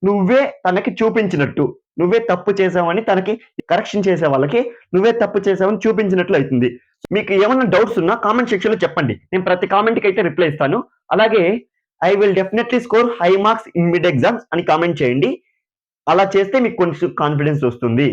నువ్వే తనకి చూపించినట్టు, నువ్వే తప్పు చేసావని తనకి కరెక్షన్ చేసే వాళ్ళకి నువ్వే తప్పు చేసావని చూపించినట్లు అయితుంది. మీకు ఏమన్నా డౌట్స్ ఉన్నా కామెంట్ సెక్షన్‌లో చెప్పండి. నేను ప్రతి కామెంట్‌కి అయితే రిప్లై ఇస్తాను. అలాగే I will definitely score high marks in mid exams అని కామెంట్ చేయండి. అలా చేస్తే మీకు కొంచెం కాన్ఫిడెన్స్ వస్తుంది.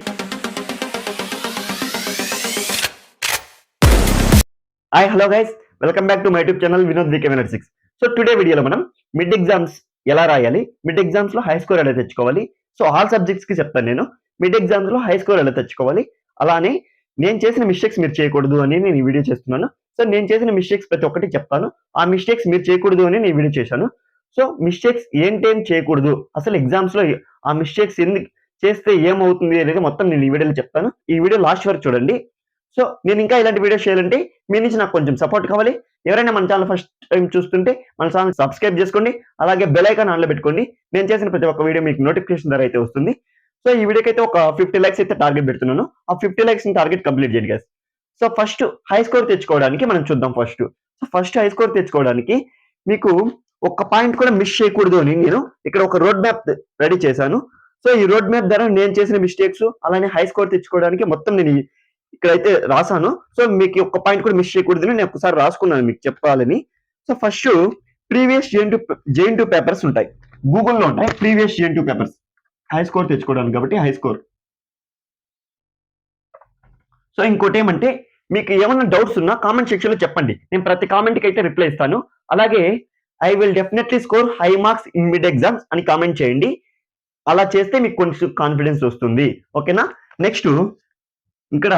Hi hello guys, welcome back to my YouTube channel Vinod VK 6. So today వీడియోలో మనం మిడ్ ఎగ్జామ్స్ ఎలా రాయాలి, మిడ్ ఎగ్జామ్స్ లో హై స్కోర్ ఎలా తెచ్చుకోవాలి, సో ఆల్ సబ్జెక్ట్స్ కి చెప్తాను నేను. మిడ్ ఎగ్జామ్స్ లో హై స్కోర్ ఎలా తెచ్చుకోవాలి, అలానే నేను చేసిన మిస్టేక్స్ మీరు చేయకూడదు అని నేను ఈ వీడియో చేస్తున్నాను. సో నేను చేసిన మిస్టేక్స్ ప్రతి ఒక్కటి చెప్తాను. ఆ మిస్టేక్స్ మీరు చేయకూడదు అని నేను వీడియో చేశాను. సో మిస్టేక్స్ ఏంటేం చేయకూడదు, అసలు ఎగ్జామ్స్ లో ఆ మిస్టేక్స్ ఎందుకు చేస్తే ఏమవుతుంది అనేది మొత్తం నేను ఈ వీడియోలో చెప్తాను. ఈ వీడియో లాస్ట్ వరకు చూడండి. సో నేను ఇంకా ఇలాంటి వీడియోస్ చేయాలంటే మీ నుంచి నాకు కొంచెం సపోర్ట్ కావాలి. ఎవరైనా మన ఛానల్ ఫస్ట్ టైం చూస్తుంటే మన ఛానల్ సబ్స్క్రైబ్ చేసుకోండి. అలాగే బెల్ ఐకాన్ ఆన్లో పెట్టుకోండి. నేను చేసిన ప్రతి ఒక్క వీడియో మీకు నోటిఫికేషన్ ద్వారా అయితే వస్తుంది. సో ఈ వీడియోకి అయితే ఒక 50 లైక్స్ అయితే టార్గెట్ పెడుతున్నాను. ఆ 50 లైక్స్ టార్గెట్ కంప్లీట్ చేయండి guys. So first high score తెచ్చుకోవడానికి మనం చూద్దాం. ఫస్ట్ హై స్కోర్ తెచ్చుకోవడానికి మీకు ఒక్క పాయింట్ కూడా మిస్ చేయకూడదు అని నేను ఇక్కడ ఒక రోడ్ మ్యాప్ రెడీ చేశాను. సో ఈ రోడ్ మ్యాప్ ద్వారా నేను చేసిన మిస్టేక్స్ అలానే హై స్కోర్ తెచ్చుకోవడానికి మొత్తం నేను ఇక్కడైతే రాసాను. సో మీకు ఒక్క పాయింట్ కూడా మిస్ చేయకూడదని నేను ఒకసారి రాసుకున్నాను మీకు చెప్పాలని. సో ఫస్ట్ ప్రీవియస్ జేఎన్2 పేపర్స్ ఉంటాయి, గూగుల్లో ఉంటాయి. ప్రీవియస్ జేఎన్2 పేపర్స్ హై స్కోర్ తెచ్చుకోవడానికి కాబట్టి హై స్కోర్. సో ఇంకోటి ఏమంటే మీకు ఏమన్నా డౌట్స్ ఉన్నా కామెంట్ సెక్షన్ లో చెప్పండి. నేను ప్రతి కామెంట్కి అయితే రిప్లై ఇస్తాను. అలాగే I will definitely score high marks in mid exams అని కామెంట్ చేయండి. అలా చేస్తే మీకు కొంచెం కాన్ఫిడెన్స్ వస్తుంది. ఓకేనా? నెక్స్ట్ ఇక్కడ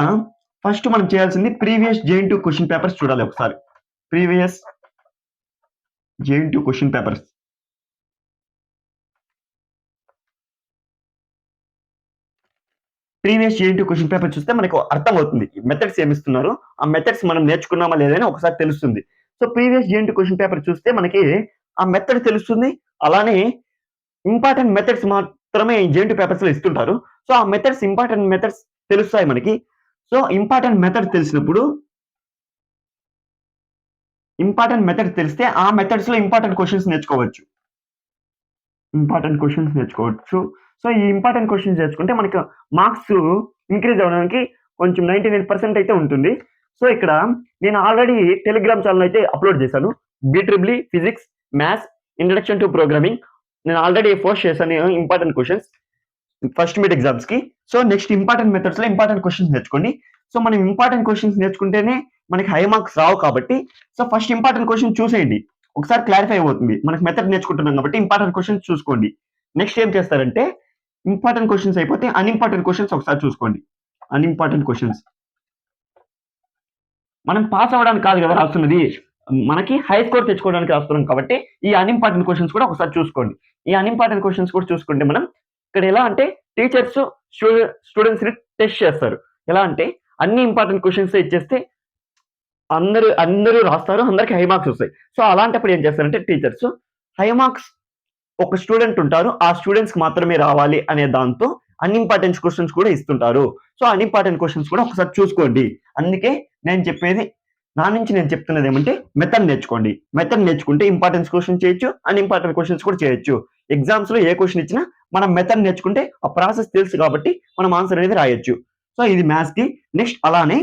ఫస్ట్ మనం చేయాల్సింది ప్రీవియస్ జేఎన్2 క్వశ్చన్ పేపర్స్ చూడాలి ఒకసారి. ప్రీవియస్ జేఎన్2 క్వశ్చన్ పేపర్స్. ప్రీవియస్ జేఎన్2 క్వశ్చన్ పేపర్ చూస్తే మనకు అర్థం అవుతుంది మెథడ్స్ ఏమిస్తున్నారు, ఆ మెథడ్స్ మనం నేర్చుకున్నామా లేదని ఒకసారి తెలుస్తుంది. సో ప్రీవియస్ జేఎన్2 క్వశ్చన్ పేపర్ చూస్తే మనకి ఆ మెథడ్ తెలుస్తుంది. అలానే ఇంపార్టెంట్ మెథడ్స్ మాత్రమే జేఎన్2 పేపర్స్ లో ఇస్తుంటారు. సో ఆ మెథడ్స్ ఇంపార్టెంట్ మెథడ్స్ తెలుస్తాయి మనకి. సో ఇంపార్టెంట్ మెథడ్ తెలిస్తే ఆ మెథడ్స్ లో ఇంపార్టెంట్ క్వశ్చన్స్ నేర్చుకోవచ్చు. సో ఈ ఇంపార్టెంట్ క్వశ్చన్స్ నేర్చుకుంటే మనకి మార్క్స్ ఇంక్రీజ్ అవ్వడానికి కొంచెం 99% అయితే ఉంటుంది. సో ఇక్కడ నేను ఆల్రెడీ టెలిగ్రామ్ ఛానల్ అయితే అప్లోడ్ చేశాను. BEE physics maths introduction to programming నేను ఆల్రెడీ పోస్ట్ చేశాను important questions first mid exams కి. సో నెక్స్ట్ ఇంపార్టెంట్ మెథడ్స్ లో ఇంపార్టెంట్ క్వశ్చన్స్ నేర్చుకోండి. సో మనం ఇంపార్టెంట్ క్వశ్చన్స్ నేర్చుకుంటేనే మనకి హై మార్క్స్ రావు కాబట్టి సో ఫస్ట్ ఇంపార్టెంట్ క్వశ్చన్ చూసేయండి, ఒకసారి క్లారిఫై అవుతుంది. మనకి మెథడ్ నేర్చుకుంటున్నాం కాబట్టి ఇంపార్టెంట్ క్వశ్చన్స్ చూసుకోండి. నెక్స్ట్ ఏం చేస్తారంటే ఇంపార్టెంట్ క్వశ్చన్స్ అయిపోతే అన్ఇంపార్టెంట్ క్వశ్చన్స్ ఒకసారి చూసుకోండి. అన్ఇంపార్టెంట్ క్వశ్చన్స్ మనం పాస్ అవ్వడానికి కాదు కదా రాస్తున్నది, మనకి హై స్కోర్ తెచ్చుకోవడానికి రాస్తున్నాం కాబట్టి ఈ అన్ఇంపార్టెంట్ క్వశ్చన్స్ కూడా ఒకసారి చూసుకోండి. ఈ అన్ఇంపార్టెంట్ క్వశ్చన్స్ కూడా చూసుకుంటే మనం ఇక్కడ ఎలా అంటే టీచర్స్ స్టూడెంట్స్ ని టెస్ట్ చేస్తారు. ఎలా అంటే అన్ని ఇంపార్టెంట్ క్వశ్చన్స్ ఇచ్చేస్తే అందరూ రాస్తారు, అందరికి హై మార్క్స్ వస్తాయి. సో అలాంటప్పుడు ఏం చేస్తారంటే టీచర్స్ హై మార్క్స్ ఒక స్టూడెంట్ ఉంటారు, ఆ స్టూడెంట్స్ కి మాత్రమే రావాలి అనే దాంతో అన్ఇంపార్టెంట్ క్వశ్చన్స్ కూడా ఇస్తుంటారు. సో అన్ఇంపార్టెంట్ క్వశ్చన్స్ కూడా ఒకసారి చూసుకోండి. అందుకే నేను చెప్పేది, నా నుంచి నేను చెప్తున్నది ఏమంటే మెథడ్ నేర్చుకోండి. మెథడ్ నేర్చుకుంటే ఇంపార్టెన్స్ క్వశ్చన్ చేయొచ్చు, అన్ఇంపార్టెంట్ క్వశ్చన్స్ కూడా చేయొచ్చు. ఎగ్జామ్స్ లో ఏ క్వశ్చన్ ఇచ్చినా మనం మెథడ్ నేర్చుకుంటే ఆ ప్రాసెస్ తెలుసు కాబట్టి మనం ఆన్సర్ అనేది రాయొచ్చు. సో ఇది మ్యాథ్స్ కి. నెక్స్ట్ అలానే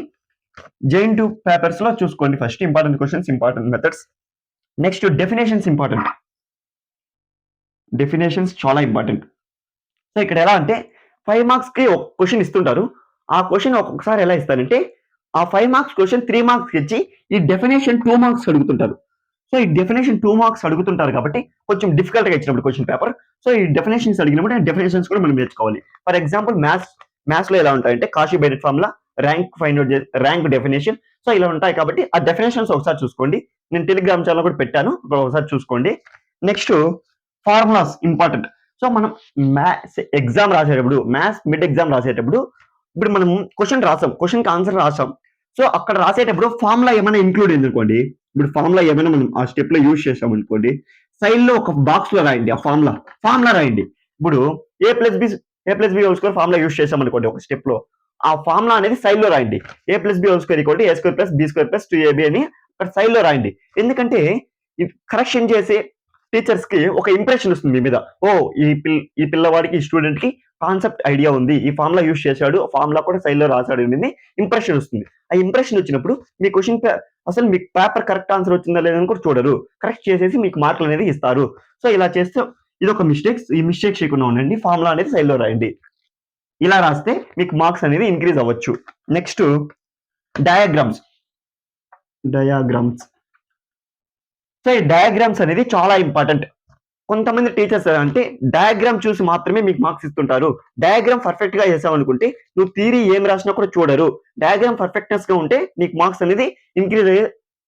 జేఎన్2 పేపర్స్ లో చూసుకోండి. First important questions, important methods. Next definitions చాలా ఇంపార్టెంట్. సో ఇక్కడ ఎలా అంటే 5 మార్క్స్ కి ఒక క్వశ్చన్ ఇస్తుంటారు. ఆ క్వశ్చన్ ఒక్కొక్కసారి ఎలా ఇస్తారంటే ఆ 5 మార్క్స్ క్వశ్చన్ 3 మార్క్స్ ఇచ్చి ఈ డెఫినేషన్ 2 మార్క్స్ అడుగుతుంటారు. సో ఈ డెఫినేషన్ 2 మార్క్స్ అడుగుతుంటారు కాబట్టి కొంచెం డిఫికల్ట్ గా ఇచ్చినప్పుడు క్వశ్చన్ పేపర్, సో ఈ డెఫినేషన్స్ అడిగినప్పుడు డెఫినేషన్స్ కూడా మనం నేర్చుకోవాలి. ఫర్ ఎగ్జాంపుల్ మ్యాథ్స్ లో ఎలా ఉంటాయంటే Cauchy Binet formula, rank definition, so ఇలా ఉంటాయి కాబట్టి ఆ డెఫినేషన్స్ ఒకసారి చూసుకోండి. నేను టెలిగ్రామ్ ఛానల్ కూడా పెట్టాను, ఒకసారి చూసుకోండి. Next formulas important. సో మనం మ్యాథ్స్ ఎగ్జామ్ రాసేటప్పుడు, మ్యాథ్స్ మిడ్ ఎగ్జామ్ రాసేటప్పుడు ఇప్పుడు మనం క్వశ్చన్ కి ఆన్సర్ రాసాం. సో అక్కడ రాసేటప్పుడు ఫార్ములా ఏమైనా ఇంక్లూడ్ అయింది అనుకోండి, ఇప్పుడు ఫార్ములా ఏమైనా మనం ఆ స్టెప్ లో యూజ్ చేసాం అనుకోండి, సైడ్ లో ఒక బాక్స్ లో రాయండి, ఆ ఫార్ములా రాయండి. ఇప్పుడు A plus B whole square formula use చేసాం అనుకోండి ఒక స్టెప్ లో, ఆ ఫార్ములా అనేది సైడ్ లో రాయండి. A+B whole square equal to A square plus B square plus 2AB అని అక్కడ సైడ్ లో రాయండి. ఎందుకంటే కరెక్షన్ చేసి టీచర్స్ కి ఒక ఇంప్రెషన్ వస్తుంది మీ మీద. ఓ ఈ పిల్లవాడికి ఈ స్టూడెంట్ కి కాన్సెప్ట్ ఐడియా ఉంది, ఈ ఫార్ములా యూజ్ చేశాడు, ఫార్ములా కూడా సైడ్ లో రాశాడు అనేది ఇంప్రెషన్ వస్తుంది. ఆ ఇంప్రెషన్ వచ్చినప్పుడు మీ క్వశ్చన్ అసలు మీకు పేపర్ కరెక్ట్ ఆన్సర్ వచ్చిందా లేదని కూడా చూడరు, కరెక్ట్ చేసేసి మీకు మార్కులు అనేది ఇస్తారు. సో ఇలా చేస్తే ఇది ఒక మిస్టేక్స్. ఈ మిస్టేక్ చేయకుండా ఉండండి, ఫార్ములా అనేది సైడ్ లో రాయండి. ఇలా రాస్తే మీకు మార్క్స్ అనేది ఇంక్రీజ్ అవ్వచ్చు. Next diagrams. సో ఈ డయాగ్రామ్స్ అనేది చాలా ఇంపార్టెంట్. కొంతమంది టీచర్స్ అంటే డయాగ్రామ్ చూసి మాత్రమే మీకు మార్క్స్ ఇస్తుంటారు. డయాగ్రామ్ పర్ఫెక్ట్ గా చేసావు అనుకుంటే నువ్వు థియరీ ఏం రాసినా కూడా చూడరు. డయాగ్రామ్ పర్ఫెక్ట్నెస్ గా ఉంటే నీకు మార్క్స్ అనేది ఇంక్రీజ్ అయ్యే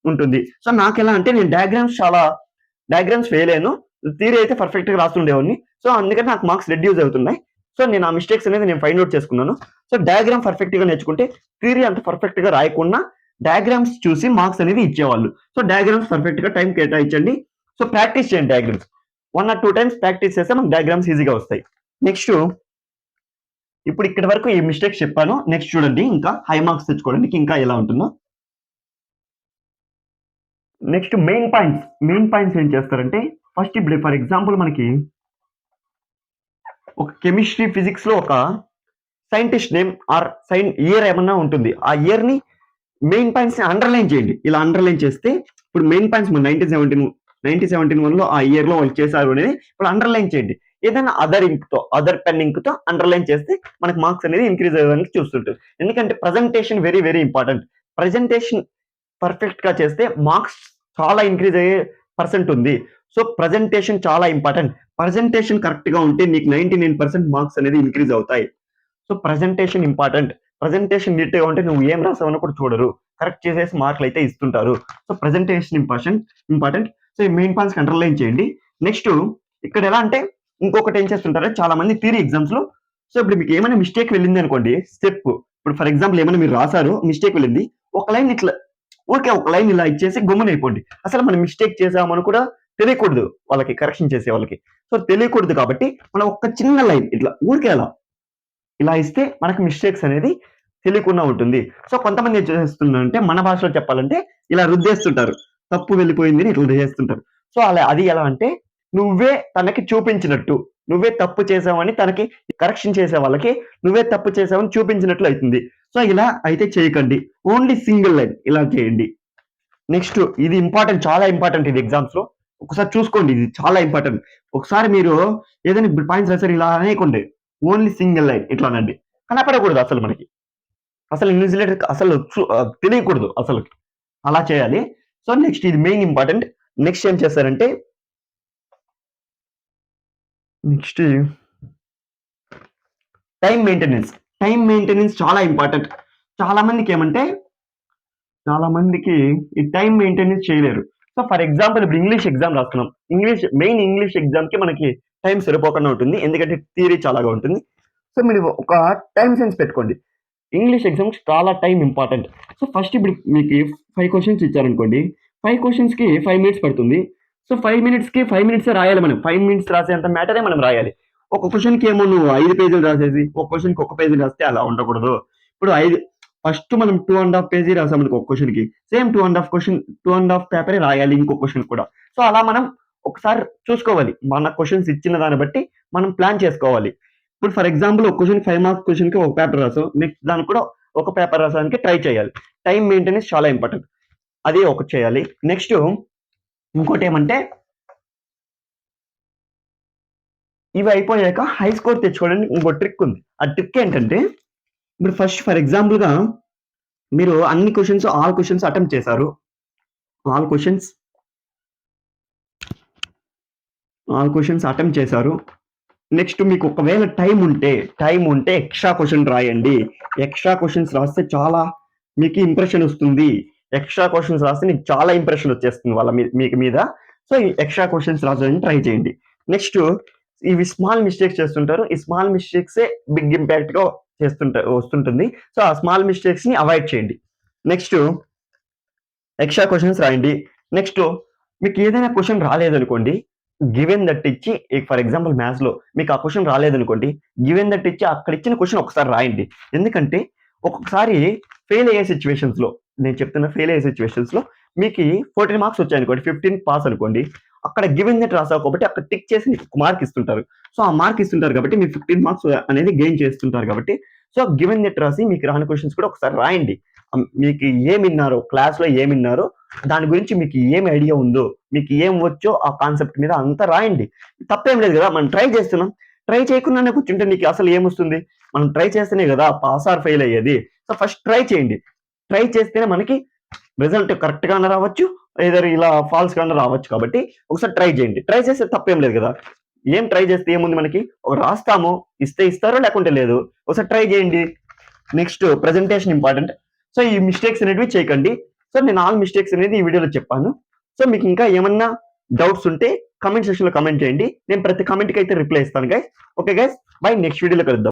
ఉంటుంది. సో నాకు ఎలా అంటే నేను డయాగ్రామ్స్ ఫెయిల్ అయ్యాను, థియరీ అయితే పర్ఫెక్ట్ గా రాస్తుండేవాడిని. సో అందుకని నాకు మార్క్స్ రెడ్యూస్ అవుతున్నాయి. సో నేను ఆ మిస్టేక్స్ అనేది నేను ఫైండ్ అవుట్ చేసుకున్నాను. సో డయాగ్రామ్ పర్ఫెక్ట్ గా నేర్చుకుంటే థియరీ అంత పర్ఫెక్ట్ గా రాయకుండా డయాగ్రామ్స్ చూసి మార్క్స్ అనేది ఇచ్చేవాళ్ళు. సో డయాగ్రామ్స్ పర్ఫెక్ట్ గా టైం కేటాయించండి. సో ప్రాక్టీస్ చేయండి డయాగ్రామ్స్. 1 or 2 times ప్రాక్టీస్ చేస్తే మనకు డయాగ్రామ్స్ ఈజీగా వస్తాయి. నెక్స్ట్ ఇప్పుడు ఇక్కడి వరకు ఈ మిస్టేక్స్ చెప్పాను. నెక్స్ట్ చూడండి ఇంకా హై మార్క్స్ తెచ్చుకోవడానికి ఇంకా ఎలా ఉంటుందో. నెక్స్ట్ మెయిన్ పాయింట్స్ ఏం చేస్తారంటే ఫస్ట్ ఇప్పుడు ఫర్ ఎగ్జాంపుల్ మనకి ఒక కెమిస్ట్రీ ఫిజిక్స్ లో ఒక సైంటిస్ట్ నేమ్ ఆర్ ఇయర్ ఏమన్నా ఉంటుంది. ఆ ఇయర్ ని మెయిన్ పాయింట్స్ ని అండర్లైన్ చేయండి. ఇలా అండర్లైన్ చేస్తే ఇప్పుడు మెయిన్ పాయింట్స్ 1971 లో ఆ ఇయర్ లో వాళ్ళు చేశారు అనేది ఇప్పుడు అండర్లైన్ చేయండి. ఏదైనా అదర్ పెన్ ఇంక్ తో అండర్లైన్ చేస్తే మనకి మార్క్స్ అనేది ఇంక్రీజ్ అయ్యడానికి చూస్తుంటారు. ఎందుకంటే presentation very very important. Presentation perfect గా చేస్తే మార్క్స్ చాలా ఇంక్రీజ్ అయ్యే పర్సెంట్ ఉంది. సో ప్రజెంటేషన్ చాలా ఇంపార్టెంట్. ప్రజెంటేషన్ కరెక్ట్ గా ఉంటే నీకు 99% మార్క్స్ అనేది ఇంక్రీజ్ అవుతాయి. So presentation important. Presentation neat గా ఉంటే నువ్వు ఏం రాసావని కూడా చూడరు, కరెక్ట్ చేసేసి మార్కులు అయితే ఇస్తుంటారు. So presentation important. సో ఈ మెయిన్ పాయింట్స్ అండర్లైన్ చేయండి. నెక్స్ట్ ఇక్కడ ఎలా అంటే ఇంకొకటి ఏం చేస్తుంటారు చాలా మంది థియరీ ఎగ్జామ్స్ లో. సో ఇప్పుడు మీకు ఏమైనా మిస్టేక్ వెళ్ళింది అనుకోండి, స్టెప్ ఇప్పుడు ఫర్ ఎగ్జాంపుల్ ఏమైనా మీరు రాసారు, మిస్టేక్ వెళ్ళింది, ఒక లైన్ ఇట్లా ఒక లైన్ ఇలా ఇచ్చేసి గమ్మునైపోండి. అసలు మనం మిస్టేక్ చేసామని కూడా తెలియకూడదు వాళ్ళకి, కరెక్షన్ చేసే వాళ్ళకి. సో తెలియకూడదు కాబట్టి మనం ఒక చిన్న లైన్ ఇట్లా ఇలా ఇస్తే మనకు మిస్టేక్స్ అనేది తెలియకుండా ఉంటుంది. సో కొంతమంది ఏం చేస్తున్నారంటే మన భాషలో చెప్పాలంటే ఇలా రుద్దేస్తుంటారు, తప్పు వెళ్ళిపోయింది ఇట్లా రుద్దేస్తుంటారు. సో అది ఎలా అంటే నువ్వే తనకి చూపించినట్టు, నువ్వే తప్పు చేసావని తనకి కరెక్షన్ చేసే వాళ్ళకి నువ్వే తప్పు చేసావని చూపించినట్లు అవుతుంది. సో ఇలా అయితే చేయకండి, ఓన్లీ సింగిల్ లైన్ ఇలా చేయండి. నెక్స్ట్ ఇది ఇంపార్టెంట్, చాలా ఇంపార్టెంట్ ఇది ఎగ్జామ్స్ లో. ఒకసారి చూసుకోండి, ఇది చాలా ఇంపార్టెంట్. ఒకసారి మీరు ఏదైనా పాయింట్స్ రాసారు ఇలా అనేయకండి, ఓన్లీ సింగిల్ లైన్ ఇట్లా అనండి. కనపడకూడదు అసలు మనకి, అసలు ఇన్విజిలేటర్ అసలు తెలియకూడదు అసలు, అలా చేయాలి. సో నెక్స్ట్ ఇది మెయిన్ ఇంపార్టెంట్. నెక్స్ట్ ఏం చేస్తారంటే నెక్స్ట్ టైం మెయింటెనెన్స్ చాలా ఇంపార్టెంట్. చాలా మందికి ఈ టైం మెయింటెనెన్స్ చేయలేరు. సో ఫర్ ఎగ్జాంపుల్ ఇప్పుడు ఇంగ్లీష్ ఎగ్జామ్ రాస్తున్నాం, ఇంగ్లీష్ ఎగ్జామ్ కి మనకి టైం సరిపోకుండా ఉంటుంది, ఎందుకంటే థియరీ చాలాగా ఉంటుంది. సో మీరు ఒక టైం సెన్స్ పెట్టుకోండి. ఇంగ్లీష్ ఎగ్జామ్స్ చాలా టైం ఇంపార్టెంట్. సో ఫస్ట్ ఇప్పుడు మీకు 5 క్వశ్చన్స్ ఇచ్చారనుకోండి, 5 క్వశ్చన్స్ కి 5 minutes పడుతుంది. సో 5 minutes కి 5 minutes రాయాలి మనం. 5 minutes రాసేంత మ్యాటరే మనం రాయాలి. ఒక క్వశ్చన్ కి ఏమో నువ్వు 5 పేజీలు రాసేసి ఒక క్వశ్చన్ కి 1 పేజీ రాస్తే అలా ఉండకూడదు. ఇప్పుడు ఫస్ట్ మనం 2.5 పేజీ రాసాం మనకు ఒక క్వశ్చన్ కి, సేమ్ 2.5 పేపరే రాయాలి ఇంకో క్వశ్చన్ కూడా. సో అలా మనం ఒకసారి చూసుకోవాలి, మన క్వశ్చన్స్ ఇచ్చిన దాన్ని బట్టి మనం ప్లాన్ చేసుకోవాలి. ఇప్పుడు ఫర్ ఎగ్జాంపుల్ ఒక క్వశ్చన్ 5 marks క్వశ్చన్ కి ఒక పేపర్ రాసాం, నెక్స్ట్ దానికి కూడా ఒక పేపర్ రాసడానికి ట్రై చేయాలి. టైం మెయింటెనెన్స్ చాలా ఇంపార్టెంట్, అది ఒకటి చేయాలి. నెక్స్ట్ ఇంకోటి ఏమంటే ఇవి అయిపోయాక హై స్కోర్ తెచ్చుకోవడానికి ఇంకో ట్రిక్ ఉంది. ఆ ట్రిక్ ఏంటంటే ఇప్పుడు ఫస్ట్ ఫర్ ఎగ్జాంపుల్ గా మీరు అన్ని క్వశ్చన్స్ ఆల్ క్వశ్చన్స్ అటెంప్ట్ చేశారు, ఆల్ క్వశ్చన్స్ అటెంప్ట్ చేశారు. నెక్స్ట్ మీకు ఒకవేళ టైం ఉంటే ఎక్స్ట్రా క్వశ్చన్ రాయండి. ఎక్స్ట్రా క్వశ్చన్స్ రాస్తే చాలా మీకు ఇంప్రెషన్ వస్తుంది. ఎక్స్ట్రా క్వశ్చన్స్ రాస్తే నీకు చాలా ఇంప్రెషన్ వచ్చేస్తుంది వాళ్ళ మీకు మీద. సో ఈ ఎక్స్ట్రా క్వశ్చన్స్ రాసడానికి ట్రై చేయండి. నెక్స్ట్ ఇవి స్మాల్ మిస్టేక్స్ చేస్తుంటారు, ఈ స్మాల్ మిస్టేక్సే బిగ్ ఇంపాక్ట్ గా వస్తుంటుంది. సో ఆ స్మాల్ మిస్టేక్స్ ని అవాయిడ్ చేయండి. నెక్స్ట్ ఎక్స్ట్రా క్వశ్చన్స్ రాయండి. నెక్స్ట్ మీకు ఏదైనా క్వశ్చన్ రాలేదనుకోండి, గివెన్ దట్ ఇచ్చి ఫర్ ఎగ్జాంపుల్ మ్యాథ్స్ లో మీకు ఆ క్వశ్చన్ రాలేదనుకోండి, గివెన్ దట్ ఇచ్చి అక్కడ ఇచ్చిన క్వశ్చన్ ఒకసారి రాయండి. ఎందుకంటే ఒక్కొక్కసారి ఫెయిల్ అయ్యే సిచ్యువేషన్స్ లో మీకు 14 మార్క్స్ వచ్చాయనుకోండి, 15 పాస్ అనుకోండి. అక్కడ గివెన్ దట్ రాసావు కాబట్టి అక్కడ టిక్ చేసి నీకు ఒక మార్క్ ఇస్తుంటారు. సో, ఆ మార్క్ ఇస్తుంటారు కాబట్టి మీరు 15 మార్క్స్ అనేది గెయిన్ చేస్తుంటారు కాబట్టి, సో, గివెన్ దట్ రాసి మీకు రాని క్వెషన్స్ కూడా ఒకసారి రాయండి. మీకు ఏమిన్నారో, క్లాస్‌లో ఏమిన్నారో, దాని గురించి మీకు ఏమి ఐడియా ఉందో, మీకు ఏం వచ్చో ఆ కాన్సెప్ట్ మీద అంతా రాయండి. తప్పేం లేదు గదా! మనం ట్రై చేస్తున్నాం. ట్రై చేయకుండానే కూర్చుంటే నీకు అసలు ఏమొస్తుంది? మనం ట్రై చేస్తేనే గదా పాస్ ఆర్ ఫెయిల్ అయ్యేది. సో, ఫస్ట్ ట్రై చేయండి. ట్రై చేస్తేనే మనకి రిజల్ట్ కరెక్ట్‌గానే రావచ్చు. ఎయిదర్ ఇలా ఫాల్స్‌గానే రావచ్చు కాబట్టి ఒకసారి ట్రై చేయండి. ట్రై చేస్తే తప్పేం లేదు గదా! ఏం ట్రై చేస్తే ఏముంది మనకి? రాస్తాము, ఇస్తే ఇస్తారు లేకుంటే లేదు. ఒకసారి ట్రై చేయండి. Next presentation important. సో, ఈ మిస్టేక్స్ అనేటివి చేయకండి. సో, నేను ఆల్ మిస్టేక్స్ అనేది ఈ వీడియోలో చెప్పాను. సో, మీకు ఇంకా ఏమన్నా డౌట్స్ ఉంటే కామెంట్ సెక్షన్‌లో కామెంట్ చేయండి. నేను ప్రతి కామెంట్‌కి అయితే రిప్లై ఇస్తాను guys. Okay guys, by. Next వీడియోలో కలుద్దాం.